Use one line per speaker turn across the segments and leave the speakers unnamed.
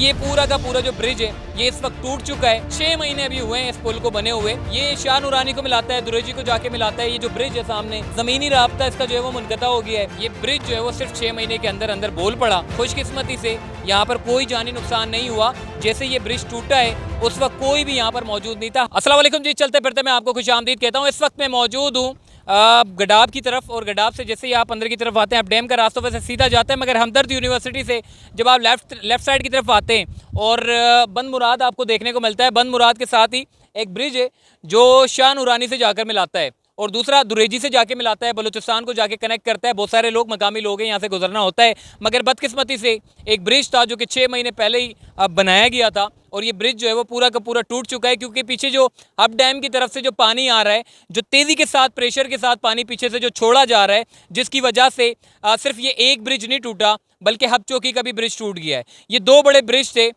ये पूरा का पूरा जो ब्रिज है ये इस वक्त टूट चुका है। 6 महीने अभी हुए हैं इस पुल को बने हुए। ये शाह नूरानी को मिलाता है, दुरेजी को जाके मिलाता है। ये जो ब्रिज है सामने, जमीनी राब्ता इसका जो है वो मुनक़ता हो गया है। ये ब्रिज जो है वो सिर्फ 6 महीने के अंदर अंदर बोल पड़ा। खुशकिस्मती से यहाँ पर कोई जानी नुकसान नहीं हुआ। जैसे ये ब्रिज टूटा है उस वक्त कोई भी यहाँ पर मौजूद नहीं था। अस्सलाम वालेकुम जी, चलते फिरते मैं आपको खुशामदीद कहता हूँ। इस वक्त मैं मौजूद हूँ गडाब की तरफ, और गडाब से जैसे ही आप अंदर की तरफ आते हैं, आप डैम का रास्ता वैसे सीधा जाता है, मगर हमदर्द यूनिवर्सिटी से जब आप लेफ्ट साइड की तरफ आते हैं और बंद मुराद आपको देखने को मिलता है। बंद मुराद के साथ ही एक ब्रिज है जो शाह नूरानी से जाकर मिलाता है और दूसरा दुरेजी से जाके मिलाता है, बलूचिस्तान को जाके कनेक्ट करता है। बहुत सारे लोग मकामी लोग हैं, यहाँ से गुजरना होता है, मगर बदकिस्मती से एक ब्रिज था जो कि 6 महीने पहले ही बनाया गया था और ये ब्रिज जो है वो पूरा का पूरा टूट चुका है, क्योंकि पीछे जो हब डैम की तरफ से जो पानी आ रहा है, जो तेज़ी के साथ प्रेशर के साथ पानी पीछे से जो छोड़ा जा रहा है, जिसकी वजह से सिर्फ ये एक ब्रिज नहीं टूटा बल्कि हब चौकी का भी ब्रिज टूट गया है। ये 2 बड़े ब्रिज थे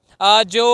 जो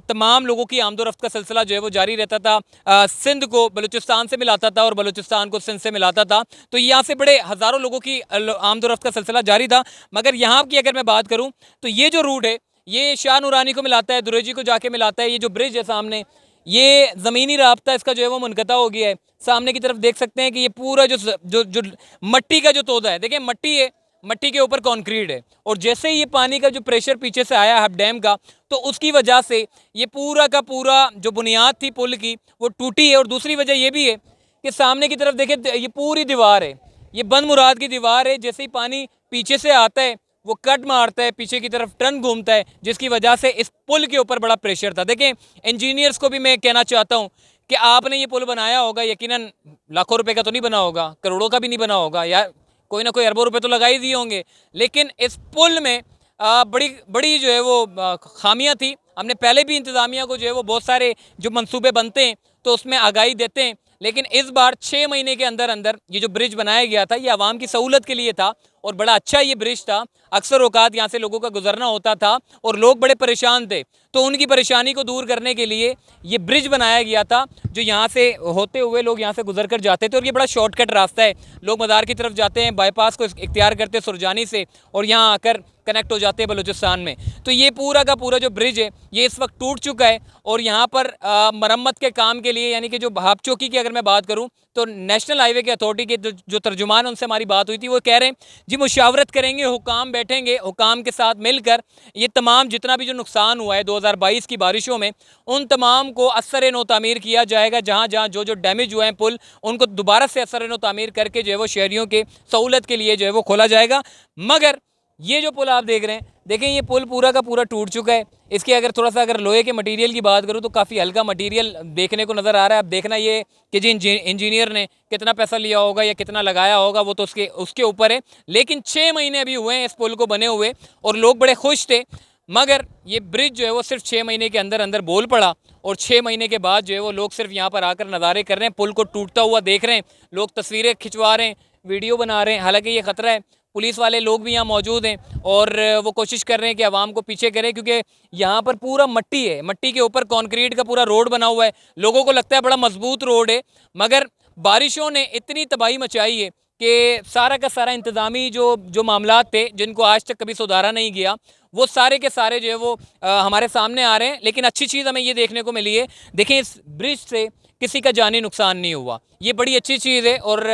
तमाम लोगों की आमदोरफ्त का सिलसिला जो है वो जारी रहता था। सिंध को बलूचिस्तान से मिलाता था और बलूचिस्तान को सिंध से मिलाता था, तो यहाँ से बड़े हज़ारों लोगों की आमदोरफ्त का सिलसिला जारी था। मगर यहाँ की अगर मैं बात करूँ तो ये जो रूट है ये शाह नूरानी को मिलाता है, दुरेजी को जाके मिलाता है। ये जो ब्रिज है सामने, ये ज़मीनी राब्ता इसका जो है वो मुनक़ता हो गया है। सामने की तरफ देख सकते हैं कि ये पूरा जो मट्टी का जो तोदा है, देखिए मट्टी है, मट्टी के ऊपर कंक्रीट है, और जैसे ही ये पानी का जो प्रेशर पीछे से आया हब डैम का, तो उसकी वजह से ये पूरा का पूरा जो बुनियाद थी पुल की वो टूटी है। और दूसरी वजह ये भी है कि सामने की तरफ देखिए ये पूरी दीवार है, ये बंद मुराद की दीवार है। जैसे ही पानी पीछे से आता है वो कट मारता है, पीछे की तरफ टर्न घूमता है, जिसकी वजह से इस पुल के ऊपर बड़ा प्रेशर था। देखें, इंजीनियर्स को भी मैं कहना चाहता हूँ कि आपने ये पुल बनाया होगा, यकीनन लाखों रुपए का तो नहीं बना होगा, करोड़ों का भी नहीं बना होगा, यार कोई ना कोई अरबों रुपए तो लगा ही दिए होंगे, लेकिन इस पुल में बड़ी बड़ी जो है वो खामियां थी। हमने पहले भी इंतज़ामिया को जो है वो बहुत सारे जो मंसूबे बनते हैं तो उसमें आगाही देते हैं, लेकिन इस बार 6 महीने के अंदर अंदर ये जो ब्रिज बनाया गया था ये आवाम की सहूलत के लिए था और बड़ा अच्छा ये ब्रिज था। अक्सर औकात यहाँ से लोगों का गुजरना होता था और लोग बड़े परेशान थे, तो उनकी परेशानी को दूर करने के लिए ये ब्रिज बनाया गया था, जो यहाँ से होते हुए लोग यहाँ से गुजर कर जाते थे। और ये बड़ा शॉर्टकट रास्ता है, लोग मज़ार की तरफ जाते हैं, बाईपास को इख्तियार करते हैं सुरजानी से और यहाँ आकर कनेक्ट हो जाते हैं बलूचिस्तान में। तो ये पूरा का पूरा जो ब्रिज है ये इस वक्त टूट चुका है और यहाँ पर मरम्मत के काम के लिए, यानी कि जो हब चौकी की अगर मैं बात करूँ तो नेशनल हाईवे की अथॉरिटी के जो तर्जुमान उनसे हमारी बात हुई थी, वो कह रहे हैं जी मुशावरत करेंगे, हुकाम बैठेंगे, हुकाम के साथ मिलकर ये तमाम जितना भी जो नुकसान हुआ है 2022 की बारिशों में, उन तमाम को असर नो तामीर किया जाएगा। जहाँ जहाँ जो डैमेज हुए हैं पुल, उनको दोबारा से असर नो तामीर करके जो है वो शहरियों के सहूलत के लिए जो है वो खोला जाएगा। मगर ये जो पुल आप देख रहे हैं, देखें ये पुल पूरा का पूरा टूट चुका है। इसके अगर थोड़ा सा अगर लोहे के मटेरियल की बात करूँ तो काफ़ी हल्का मटेरियल देखने को नज़र आ रहा है। अब देखना ये कि जी इंजीनियर ने कितना पैसा लिया होगा या कितना लगाया होगा वो तो उसके ऊपर है, लेकिन 6 महीने अभी हुए हैं इस पुल को बने हुए और लोग बड़े खुश थे। मगर ये ब्रिज जो है वो सिर्फ 6 महीने के अंदर अंदर बोल पड़ा और 6 महीने के बाद जो है वो लोग सिर्फ यहाँ पर आकर नज़ारे कर रहे हैं, पुल को टूटता हुआ देख रहे हैं, लोग तस्वीरें खिंचवा रहे हैं, वीडियो बना रहे हैं। हालांकि ये ख़तरा है, पुलिस वाले लोग भी यहाँ मौजूद हैं और वो कोशिश कर रहे हैं कि आवाम को पीछे करें, क्योंकि यहाँ पर पूरा मट्टी है, मट्टी के ऊपर कंक्रीट का पूरा रोड बना हुआ है। लोगों को लगता है बड़ा मजबूत रोड है, मगर बारिशों ने इतनी तबाही मचाई है कि सारा का सारा इंतज़ामी जो मामलात थे जिनको आज तक कभी सुधारा नहीं गया, वो सारे के सारे जो है वो हमारे सामने आ रहे हैं। लेकिन अच्छी चीज़ हमें ये देखने को मिली है, देखें इस ब्रिज से किसी का जानी नुकसान नहीं हुआ, ये बड़ी अच्छी चीज़ है। और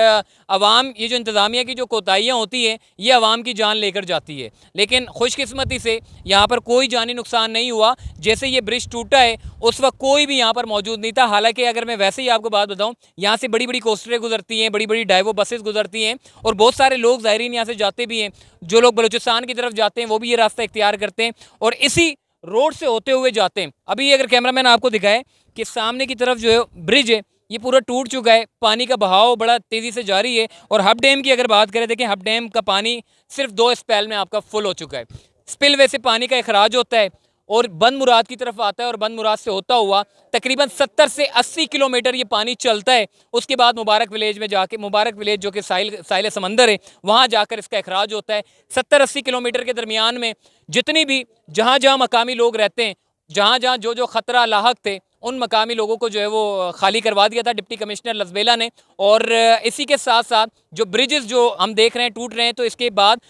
अवाम, ये जो इंतज़ामिया की जो कोताहियाँ होती हैं ये अवाम की जान लेकर जाती है, लेकिन खुशकिस्मती से यहाँ पर कोई जानी नुकसान नहीं हुआ। जैसे ये ब्रिज टूटा है उस वक्त कोई भी यहाँ पर मौजूद नहीं था। हालांकि अगर मैं वैसे ही आपको बात बताऊँ, यहाँ से बड़ी बड़ी कोस्टरें गुजरती हैं, बड़ी बड़ी डाइवो बसेस गुजरती हैं और बहुत सारे लोग ज़ायरीन यहाँ से जाते भी हैं। जो लोग बलूचिस्तान की तरफ जाते हैं वो भी ये रास्ता इख्तियार करते हैं और इसी रोड से होते हुए जाते हैं। अभी अगर कैमरामैन आपको दिखाए कि सामने की तरफ जो है ब्रिज है ये पूरा टूट चुका है, पानी का बहाव बड़ा तेज़ी से जारी है। और हब डैम की अगर बात करें, देखें हब डैम का पानी सिर्फ 2 स्पेल में आपका फुल हो चुका है। स्पिलवे से पानी का अखराज होता है और बंद मुराद की तरफ आता है और बंद मुराद से होता हुआ तकरीबन 70 से 80 किलोमीटर ये पानी चलता है। उसके बाद मुबारक विलेज में जाके, मुबारक विलेज जो कि साहिल समंदर है, वहाँ जाकर इसका अखराज होता है। 70-80 किलोमीटर के दरमियान में जितनी भी जहाँ जहाँ मकामी लोग रहते हैं, जहाँ जहाँ जो ख़तरा लाहक थे, उन मकामी लोगों को जो है वो खाली करवा दिया था डिप्टी कमिश्नर लजबेला ने। और इसी के साथ साथ जो ब्रिजेस जो हम देख रहे हैं टूट रहे हैं, तो इसके बाद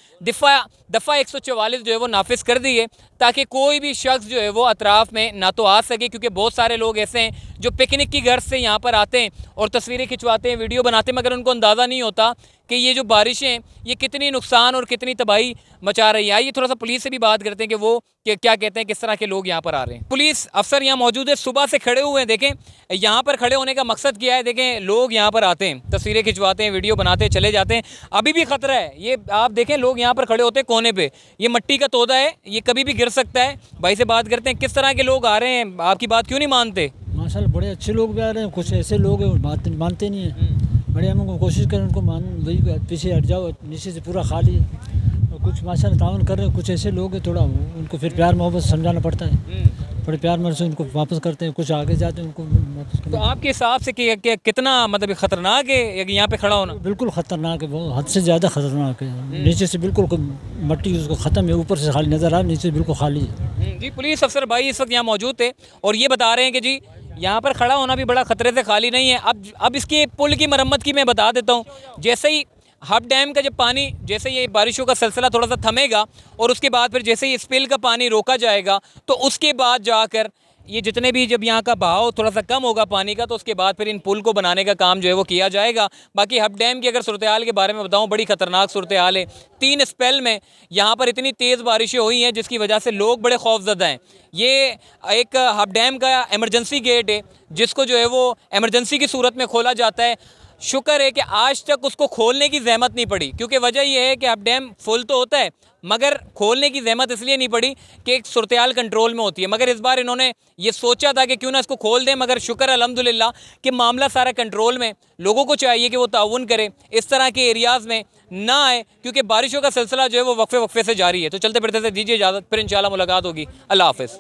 दफ़ा 144 जो है वो नाफिज कर दी है, ताकि कोई भी शख्स जो है वो अतराफ़ में ना तो आ सके, क्योंकि बहुत सारे लोग ऐसे हैं जो पिकनिक की गर्ज से यहाँ पर आते हैं और तस्वीरें खिंचवाते हैं, वीडियो बनाते हैं, मगर उनको अंदाज़ा नहीं होता कि ये जो बारिशें हैं ये कितनी नुकसान और कितनी तबाही मचा रही है। आइए थोड़ा सा पुलिस से भी बात करते हैं कि वो क्या कहते हैं, किस तरह के लोग यहाँ पर आ रहे हैं। पुलिस अफसर यहाँ मौजूद है, सुबह से खड़े हुए हैं। देखें यहाँ पर खड़े होने का मकसद क्या है, देखें लोग यहाँ पर आते हैं, तस्वीरें खिंचवाते हैं, वीडियो बनाते हैं, चले जाते हैं। अभी भी खतरा है, ये आप देखें लोग यहाँ पर खड़े होते हैं कोने पे, ये मिट्टी का तोदा है, ये कभी भी गिर सकता है। भाई से बात करते हैं, किस तरह के लोग आ रहे हैं, आपकी बात क्यों नहीं मानते?
माशाल्लाह बड़े अच्छे लोग भी आ रहे हैं, कुछ ऐसे लोग हैं बात मानते नहीं हैं। बड़े हम उनको कोशिश करें उनको मान वही पीछे हट जाओ, नीचे से पूरा खाली है। और कुछ माशाल्लाह तावन कर रहे हैं, कुछ ऐसे लोग हैं थोड़ा उनको फिर प्यार मोहब्बत समझाना पड़ता है, बड़े प्यार मोहब्बत से उनको वापस करते हैं, कुछ आगे जाते हैं उनको वापस
तो
करते
आपके हिसाब से कितना मतलब खतरनाक है यहाँ पे खड़ा होना?
हैं। बिल्कुल ख़तरनाक है, वो हद से ज़्यादा ख़तरनाक है। नीचे से बिल्कुल मट्टी उसको ख़त्म है, ऊपर से खाली नज़र आ रहा है, नीचे से बिल्कुल खाली है।
जी पुलिस अफसर भाई इस वक्त यहाँ मौजूद थे और ये बता रहे हैं कि जी यहाँ पर खड़ा होना भी बड़ा खतरे से खाली नहीं है। अब इसकी पुल की मरम्मत की मैं बता देता हूँ। जैसे ही हब डैम का जब पानी, जैसे ये बारिशों का सिलसिला थोड़ा सा थमेगा और उसके बाद फिर जैसे ही स्पिल का पानी रोका जाएगा, तो उसके बाद जाकर ये जितने भी जब यहाँ का बहाव थोड़ा सा कम होगा पानी का, तो उसके बाद फिर इन पुल को बनाने का काम जो है वो किया जाएगा। बाकी हब डैम की अगर सूरत हाल के बारे में बताऊँ, बड़ी ख़तरनाक सूरत हाल है। 3 स्पेल में यहाँ पर इतनी तेज़ बारिशें हुई हैं जिसकी वजह से लोग बड़े खौफजदा हैं। ये एक हब डैम का एमरजेंसी गेट है जिसको जो है वो एमरजेंसी की सूरत में खोला जाता है। शुक्र है कि आज तक उसको खोलने की जहमत नहीं पड़ी, क्योंकि वजह यह है कि अब डैम फुल तो होता है मगर खोलने की जहमत इसलिए नहीं पड़ी कि एक सूरत-ए-हाल कंट्रोल में होती है। मगर इस बार इन्होंने ये सोचा था कि क्यों ना इसको खोल दें, मगर शुक्र अल्हम्दुलिल्लाह कि मामला सारा कंट्रोल में। लोगों को चाहिए कि वो ताउन करें, इस तरह के एरियाज़ में ना आए, क्योंकि बारिशों का सिलसिला जो है वो वक्फे वक्फे से जारी है। तो चलते फिरते से दीजिए इजाज़त, फिर इंशाल्लाह मुलाकात होगी। अल्लाह हाफ़िज़।